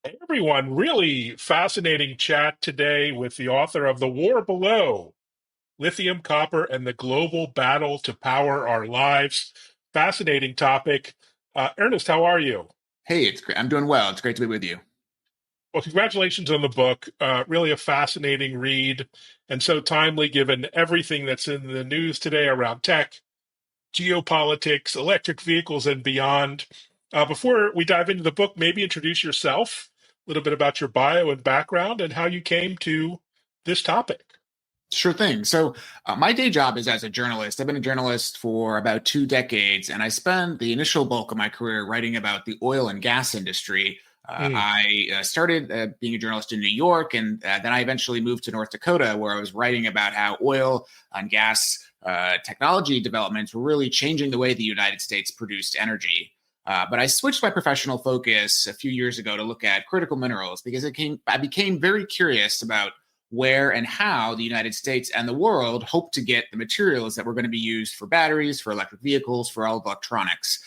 Hey everyone, really fascinating chat today with the author of The War Below, Lithium, Copper, and the Global Battle to Power Our Lives. Fascinating topic. Ernest, how are you? Hey, it's great. I'm doing well. It's great to be with you. Well, congratulations on the book. Really a fascinating read and so timely given everything that's in the news today around tech, geopolitics, electric vehicles, and beyond. Before we dive into the book, maybe introduce yourself, a little bit about your bio and background, and how you came to this topic. Sure thing. My day job is as a journalist. I've been a journalist for about 2 decades, and I spent the initial bulk of my career writing about the oil and gas industry. Mm, I started being a journalist in New York, and then I eventually moved to North Dakota, where I was writing about how oil and gas technology developments were really changing the way the United States produced energy. But I switched my professional focus a few years ago to look at critical minerals because I became very curious about where and how the United States and the world hope to get the materials that were going to be used for batteries, for electric vehicles, for all electronics.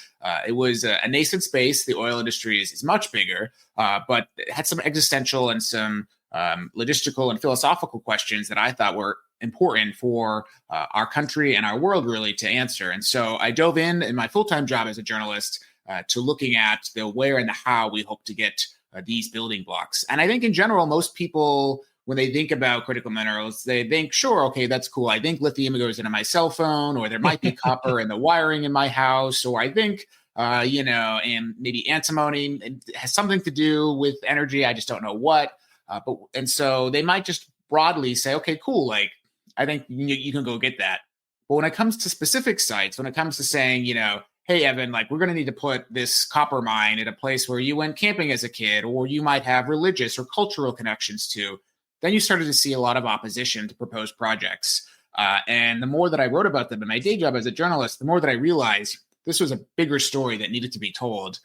It was a nascent space. The oil industry is much bigger, but it had some existential and some logistical and philosophical questions that I thought were important for our country and our world really to answer. And so I dove in my full-time job as a journalist to looking at the where and the how we hope to get these building blocks. And I think in general, most people when they think about critical minerals, they think, sure, okay, that's cool. I think lithium goes into my cell phone, or there might be copper in the wiring in my house, or I think, and maybe antimony it has something to do with energy. I just don't know what. And so they might just broadly say, okay, cool. Like, I think you can go get that. But when it comes to specific sites, when it comes to saying, hey, Evan, like we're going to need to put this copper mine at a place where you went camping as a kid, or you might have religious or cultural connections to, then you started to see a lot of opposition to proposed projects. And the more that I wrote about them in my day job as a journalist, the more that I realized this was a bigger story that needed to be told.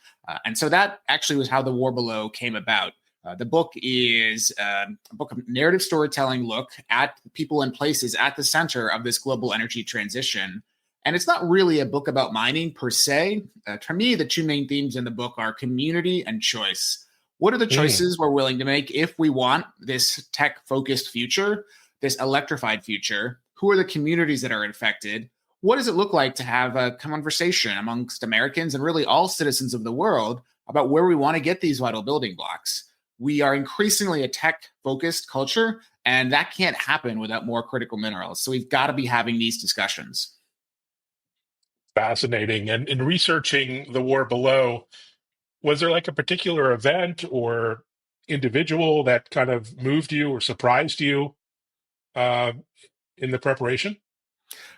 And so that actually was how The War Below came about. The book is a book of narrative storytelling look at people and places at the center of this global energy transition. And it's not really a book about mining per se. To me, the two main themes in the book are community and choice. What are the mm. choices we're willing to make if we want this tech focused future, this electrified future? Who are the communities that are infected? What does it look like to have a conversation amongst Americans and really all citizens of the world about where we want to get these vital building blocks? We are increasingly a tech focused culture, and that can't happen without more critical minerals. So we've got to be having these discussions. Fascinating. And in researching The War Below, was there like a particular event or individual that kind of moved you or surprised you uh, in the preparation?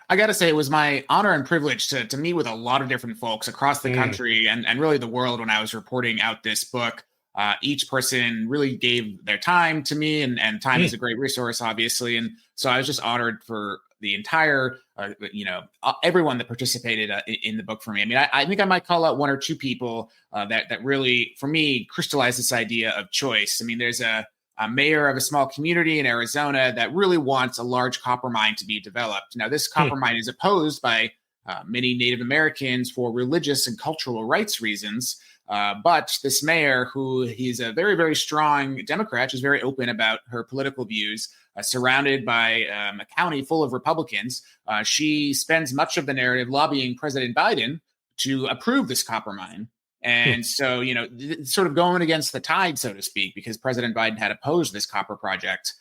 I got to say, it was my honor and privilege to meet with a lot of different folks across the Mm, country and really the world when I was reporting out this book. Each person really gave their time to me, and time is mm. a great resource, obviously. And so I was just honored for the entire, everyone that participated in the book for me. I mean, I think I might call out one or two people that really, for me, crystallized this idea of choice. I mean, there's a mayor of a small community in Arizona that really wants a large copper mine to be developed. Now, this Hmm. copper mine is opposed by many Native Americans for religious and cultural rights reasons. But this mayor, who he's a very, very strong Democrat, she's very open about her political views, surrounded by a county full of Republicans, she spends much of the narrative lobbying President Biden to approve this copper mine. Hmm. And so, sort of going against the tide, so to speak, because President Biden had opposed this copper project.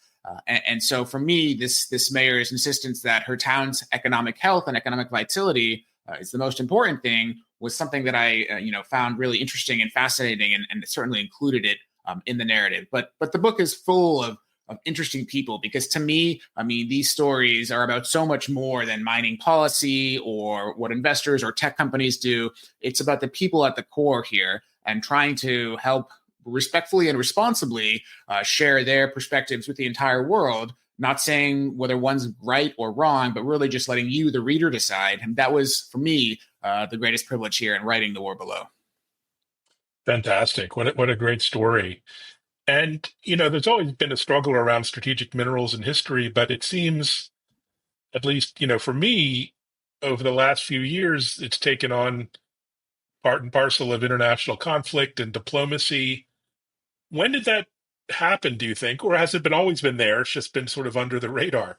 And so, for me, this mayor's insistence that her town's economic health and economic vitality is the most important thing was something that I, found really interesting and fascinating, and certainly included it in the narrative. But the book is full of interesting people because to me, I mean, these stories are about so much more than mining policy or what investors or tech companies do. It's about the people at the core here and trying to help respectfully and responsibly share their perspectives with the entire world. Not saying whether one's right or wrong, but really just letting you, the reader, decide. And that was, for me, the greatest privilege here in writing The War Below. Fantastic. What a great story. And, there's always been a struggle around strategic minerals in history, but it seems, at least, for me, over the last few years, it's taken on part and parcel of international conflict and diplomacy. When did that happen, do you think? Or has it been always been there? It's just been sort of under the radar.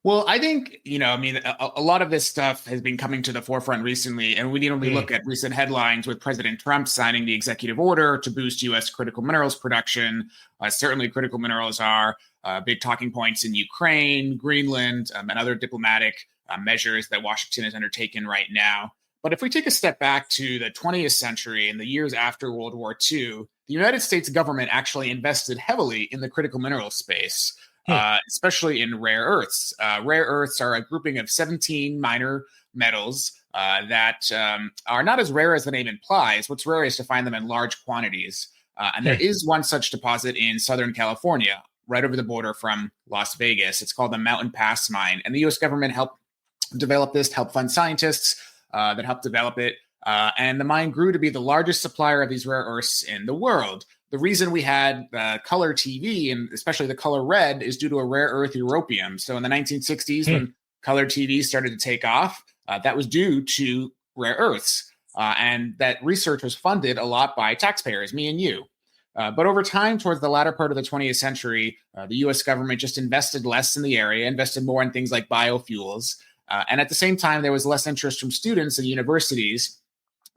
Well, I think, I mean, a lot of this stuff has been coming to the forefront recently. And we need only Hmm. look at recent headlines with President Trump signing the executive order to boost U.S. critical minerals production. Certainly, critical minerals are big talking points in Ukraine, Greenland, and other diplomatic measures that Washington has undertaken right now. But if we take a step back to the 20th century and the years after World War II, the United States government actually invested heavily in the critical mineral space. Hmm. Especially in rare earths. Rare earths are a grouping of 17 minor metals that are not as rare as the name implies. What's rare is to find them in large quantities. And there Hmm. is one such deposit in Southern California, right over the border from Las Vegas. It's called the Mountain Pass Mine. And the US government helped develop this, helped fund scientists that helped develop it. And the mine grew to be the largest supplier of these rare earths in the world. The reason we had color TV, and especially the color red, is due to a rare earth europium. So in the 1960s, Hmm. when color TV started to take off, that was due to rare earths. And that research was funded a lot by taxpayers, me and you. But over time, towards the latter part of the 20th century, the US government just invested less in the area, invested more in things like biofuels. And at the same time, there was less interest from students and universities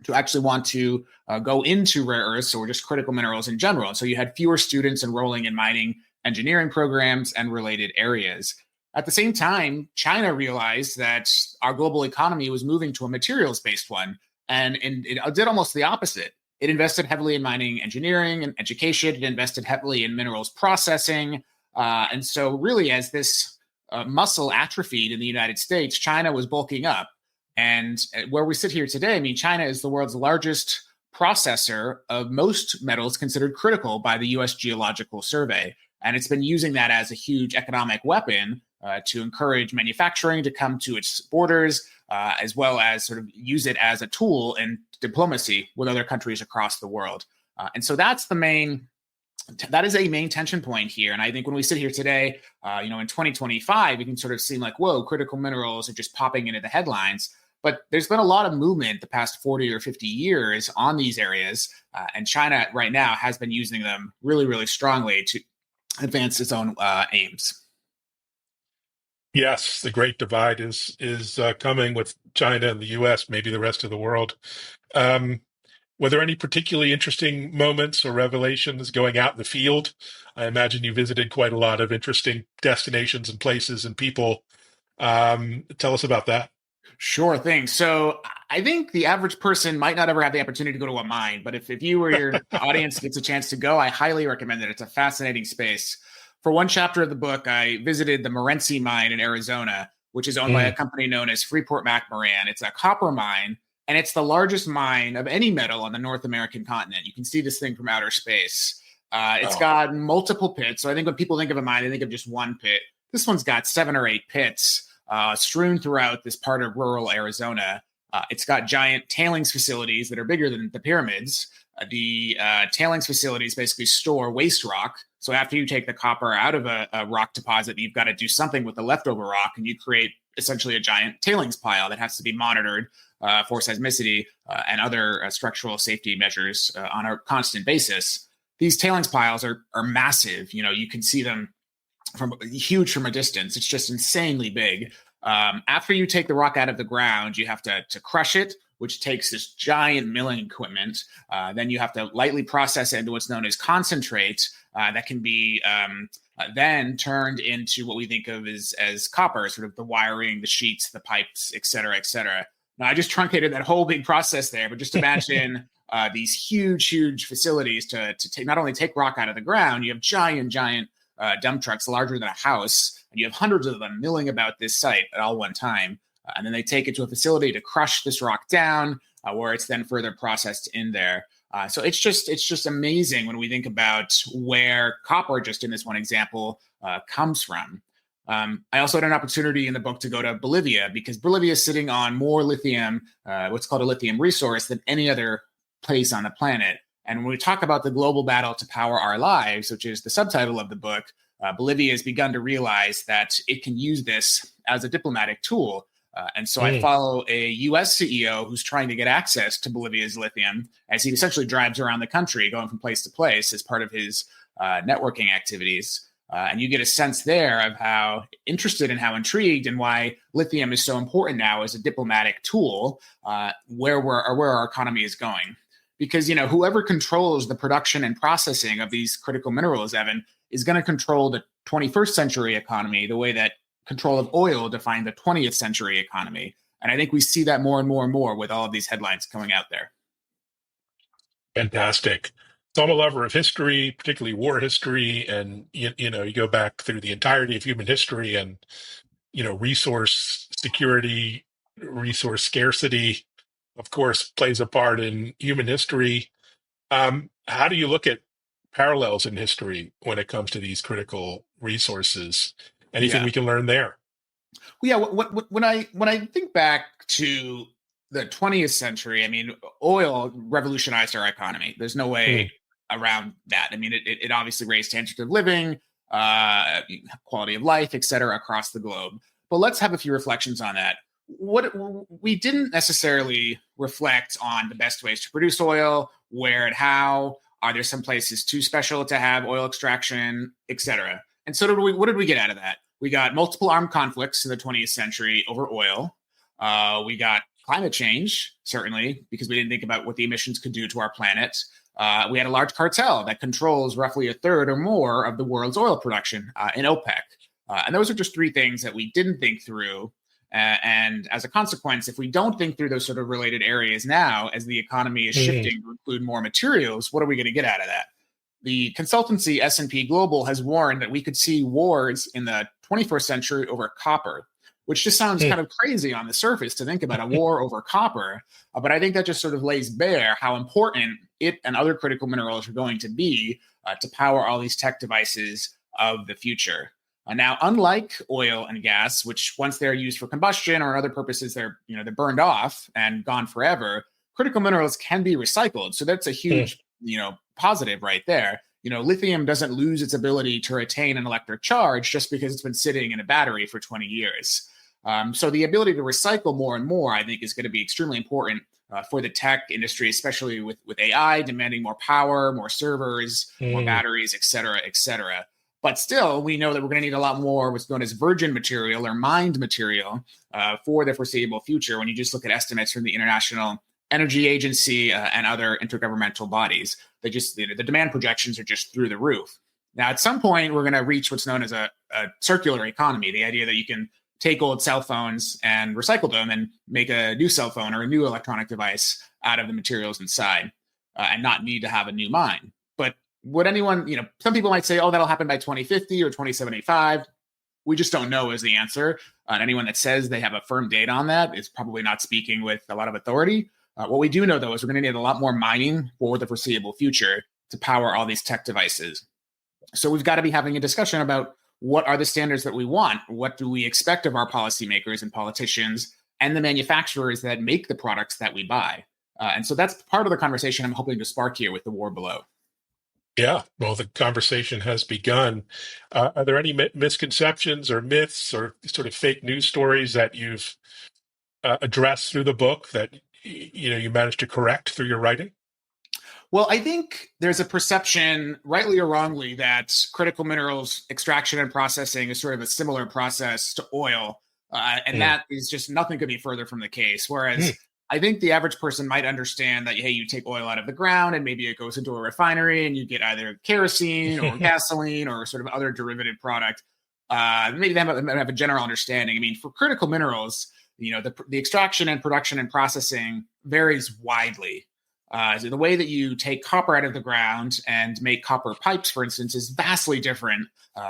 to actually want to go into rare earths or just critical minerals in general. And so you had fewer students enrolling in mining engineering programs and related areas. At the same time, China realized that our global economy was moving to a materials based one, and it did almost the opposite. It invested heavily in mining engineering and education. It invested heavily in minerals processing. And so, really, as this muscle atrophied in the United States, China was bulking up. And where we sit here today, I mean, China is the world's largest processor of most metals considered critical by the US Geological Survey. And it's been using that as a huge economic weapon to encourage manufacturing to come to its borders, as well as sort of use it as a tool in diplomacy with other countries across the world. And so that is a main tension point here. And I think when we sit here today, in 2025, it can sort of seem like, whoa, critical minerals are just popping into the headlines. But there's been a lot of movement the past 40 or 50 years on these areas. And China right now has been using them really, really strongly to advance its own aims. Yes, the Great Divide is coming with China and the U.S., maybe the rest of the world. Um, were there any particularly interesting moments or revelations going out in the field? I imagine you visited quite a lot of interesting destinations and places and people. Tell us about that. Sure thing. So I think the average person might not ever have the opportunity to go to a mine, but if you or your audience gets a chance to go, I highly recommend it. It's a fascinating space. For one chapter of the book, I visited the Morenci mine in Arizona, which is owned by a Mm. company known as Freeport-McMoRan. It's a copper mine, and it's the largest mine of any metal on the North American continent. You can see this thing from outer space. It's Oh, got multiple pits. So I think when people think of a mine, they think of just one pit. This one's got 7 or 8 pits strewn throughout this part of rural Arizona. It's got giant tailings facilities that are bigger than the pyramids. The tailings facilities basically store waste rock. So after you take the copper out of a rock deposit, you've got to do something with the leftover rock, and you create essentially a giant tailings pile that has to be monitored for seismicity and other structural safety measures on a constant basis. These tailings piles are massive. You can see them from huge from a distance. It's just insanely big. After you take the rock out of the ground, you have to crush it, which takes this giant milling equipment. Then you have to lightly process it into what's known as concentrate that can be then turned into what we think of as copper, sort of the wiring, the sheets, the pipes, et cetera, et cetera. Now, I just truncated that whole big process there, but just imagine these huge, huge facilities to not only take rock out of the ground, you have giant dump trucks larger than a house, and you have hundreds of them milling about this site at all one time. And then they take it to a facility to crush this rock down, where it's then further processed in there. So it's just amazing when we think about where copper, just in this one example, comes from. I also had an opportunity in the book to go to Bolivia because Bolivia is sitting on more lithium, what's called a lithium resource, than any other place on the planet. And when we talk about the global battle to power our lives, which is the subtitle of the book, Bolivia has begun to realize that it can use this as a diplomatic tool. And so I Mm. follow a US CEO who's trying to get access to Bolivia's lithium as he essentially drives around the country, going from place to place as part of his networking activities. And you get a sense there of how interested and how intrigued and why lithium is so important now as a diplomatic tool where our economy is going. Because whoever controls the production and processing of these critical minerals, Evan, is going to control the 21st century economy the way that control of oil defined the 20th century economy. And I think we see that more and more and more with all of these headlines coming out there. Fantastic. So I'm a lover of history, particularly war history, and you go back through the entirety of human history, and resource security, resource scarcity, of course, plays a part in human history. How do you look at parallels in history when it comes to these critical resources? Anything Yeah. we can learn there? Well, yeah. When I think back to the 20th century, I mean, oil revolutionized our economy. There's no way Mm. around that. I mean, it obviously raised standards of living, uh, quality of life, et cetera, across the globe. But let's have a few reflections on that. What we didn't necessarily reflect on the best ways to produce oil, where and how. Are there some places too special to have oil extraction, et cetera? And so what did we get out of that? We got multiple armed conflicts in the 20th century over oil. We got climate change, certainly, because we didn't think about what the emissions could do to our planet. We had a large cartel that controls roughly a third or more of the world's oil production in OPEC. And those are just three things that we didn't think through. And as a consequence, if we don't think through those sort of related areas now, as the economy is Mm. shifting to include more materials, what are we going to get out of that? The consultancy S&P Global has warned that we could see wars in the 21st century over copper, which just sounds Mm. kind of crazy on the surface to think about a war over copper. But I think that just sort of lays bare how important it and other critical minerals are going to be to power all these tech devices of the future. Now, unlike oil and gas, which once they're used for combustion or other purposes, they're burned off and gone forever. Critical minerals can be recycled, so that's a Mm. huge positive right there. Lithium doesn't lose its ability to retain an electric charge just because it's been sitting in a battery for 20 years. So the ability to recycle more and more, I think, is going to be extremely important for the tech industry, especially with AI demanding more power, more servers, more Mm. batteries, et cetera, et cetera. But still, we know that we're going to need a lot more what's known as virgin material or mined material for the foreseeable future. When you just look at estimates from the International Energy Agency and other intergovernmental bodies, the demand projections are just through the roof. Now, at some point, we're going to reach what's known as a circular economy, the idea that you can take old cell phones and recycle them and make a new cell phone or a new electronic device out of the materials inside and not need to have a new mine. But would anyone, some people might say, oh, that'll happen by 2050 or 2075. We just don't know is the answer. And anyone that says they have a firm date on that is probably not speaking with a lot of authority. What we do know, though, is we're going to need a lot more mining for the foreseeable future to power all these tech devices. So we've got to be having a discussion about what are the standards that we want? What do we expect of our policymakers and politicians and the manufacturers that make the products that we buy? And so that's part of the conversation I'm hoping to spark here with the war below. Yeah, well, the conversation has begun. Are there any misconceptions or myths or sort of fake news stories that you've addressed through the book that you managed to correct through your writing? Well, I think there's a perception, rightly or wrongly, that critical minerals extraction and processing is sort of a similar process to oil. And Mm. that is just nothing could be further from the case. Mm. Whereas I think the average person might understand that, hey, you take oil out of the ground and maybe it goes into a refinery and you get either kerosene or gasoline or sort of other derivative product. Maybe they have a general understanding. I mean, for critical minerals, the extraction and production and processing varies widely. So the way that you take copper out of the ground and make copper pipes, for instance, is vastly different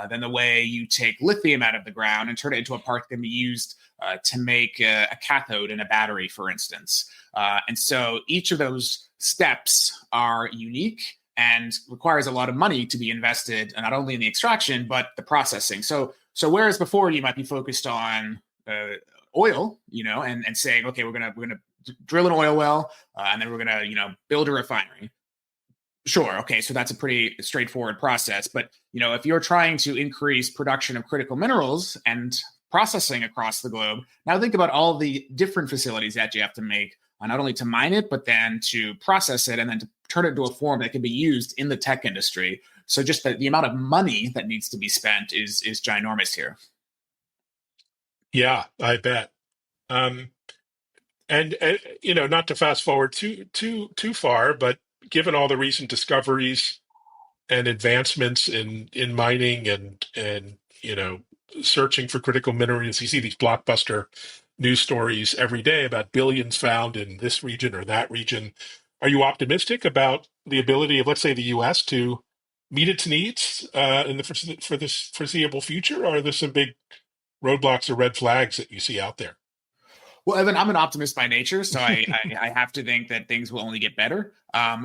than the way you take lithium out of the ground and turn it into a part that can be used to make a cathode in a battery, for instance. And so each of those steps are unique and requires a lot of money to be invested, not only in the extraction but the processing. So whereas before you might be focused on oil, and saying, okay, we're gonna drill an oil well, and then we're going to, build a refinery. Sure. Okay. So that's a pretty straightforward process. But, if you're trying to increase production of critical minerals and processing across the globe. Now think about all the different facilities that you have to make, not only to mine it, but then to process it and then to turn it into a form that can be used in the tech industry. So just the amount of money that needs to be spent is ginormous here. Yeah, I bet. Um, and not to fast forward too far, but given all the recent discoveries and advancements in mining and searching for critical minerals, you see these blockbuster news stories every day about billions found in this region or that region. Are you optimistic about the ability of, let's say, the U.S. to meet its needs for this foreseeable future? Or are there some big roadblocks or red flags that you see out there? Well, Evan, I'm an optimist by nature, so I have to think that things will only get better.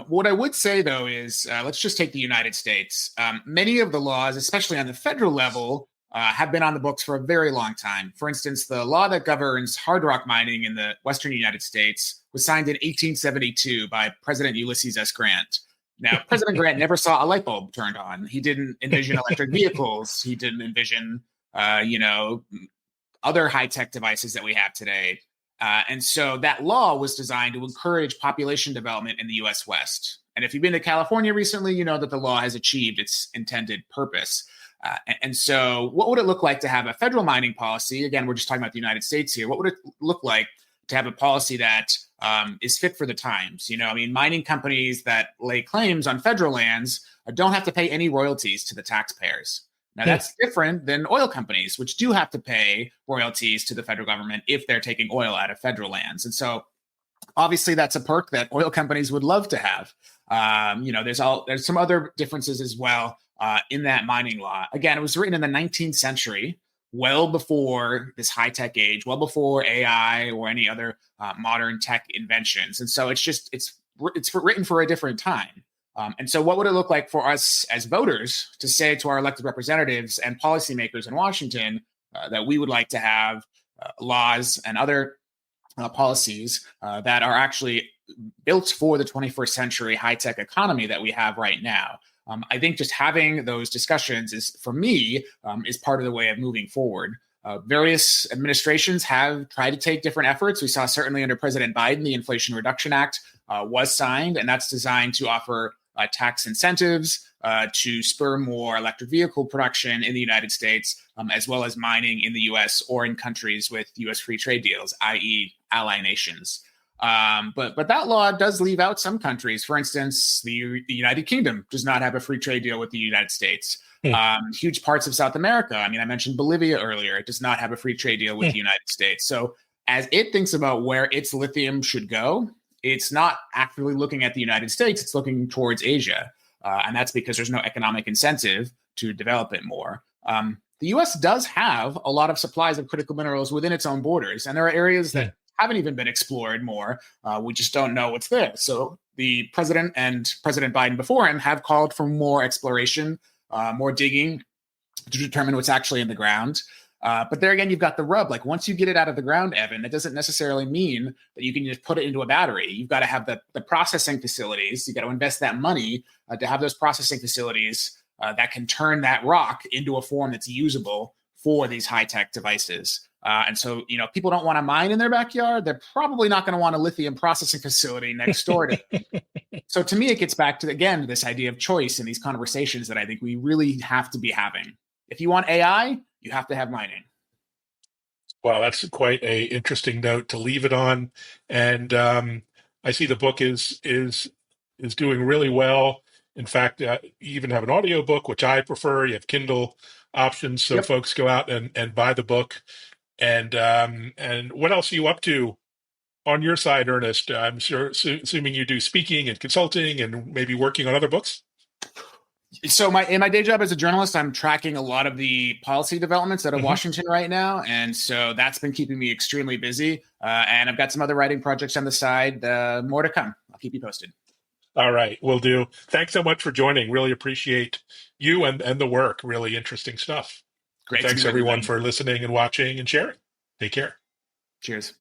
What I would say, though, is let's just take the United States. Many of the laws, especially on the federal level, have been on the books for a very long time. For instance, the law that governs hard rock mining in the Western United States was signed in 1872 by President Ulysses S. Grant. Now, President Grant never saw a light bulb turned on. He didn't envision electric vehicles. He didn't envision, other high-tech devices that we have today. And so that law was designed to encourage population development in the US West. And if you've been to California recently, you know that the law has achieved its intended purpose. And so what would it look like to have a federal mining policy? Again, we're just talking about the United States here. What would it look like to have a policy that is fit for the times? Mining companies that lay claims on federal lands don't have to pay any royalties to the taxpayers. Now, that's different than oil companies, which do have to pay royalties to the federal government if they're taking oil out of federal lands. And so obviously that's a perk that oil companies would love to have. There's some other differences as well in that mining law. Again, it was written in the 19th century, well before this high-tech age, well before AI or any other modern tech inventions. And so it's written for a different time. And so what would it look like for us as voters to say to our elected representatives and policymakers in Washington that we would like to have laws and other policies that are actually built for the 21st century high-tech economy that we have right now? I think just having those discussions is, for me, is part of the way of moving forward. Various administrations have tried to take different efforts. We saw certainly under President Biden, the Inflation Reduction Act was signed, and that's designed to offer tax incentives to spur more electric vehicle production in the United States, as well as mining in the U.S. or in countries with U.S. free trade deals, i.e. ally nations. But that law does leave out some countries. For instance, the United Kingdom does not have a free trade deal with the United States. Huge parts of South America, I mentioned Bolivia earlier, it does not have a free trade deal with the United States. So as it thinks about where its lithium should go, it's not actively looking at the United States, it's looking towards Asia. And that's because there's no economic incentive to develop it more. The US does have a lot of supplies of critical minerals within its own borders, and there are areas that haven't even been explored more. We just don't know what's there. So the president and President Biden before him have called for more exploration, more digging to determine what's actually in the ground. But there again, you've got the rub. Like once you get it out of the ground, Evan, that doesn't necessarily mean that you can just put it into a battery. You've got to have the processing facilities. You've got to invest that money to have those processing facilities that can turn that rock into a form that's usable for these high-tech devices. And so, people don't want to mine in their backyard. They're probably not going to want a lithium processing facility next door to them. So to me, it gets back to, again, this idea of choice in these conversations that I think we really have to be having. If you want AI, you have to have mining. Well, that's quite a interesting note to leave it on. And I see the book is doing really well. In fact, you even have an audio book, which I prefer. You have Kindle options, so folks go out and buy the book. And what else are you up to on your side, Ernest? I'm sure, assuming you do speaking and consulting and maybe working on other books. So in my day job as a journalist, I'm tracking a lot of the policy developments out of Washington right now. And so that's been keeping me extremely busy. And I've got some other writing projects on the side. More to come. I'll keep you posted. All right, will do. Thanks so much for joining. Really appreciate you and the work. Really interesting stuff. Great. Thanks everyone for listening and watching and sharing. Take care. Cheers.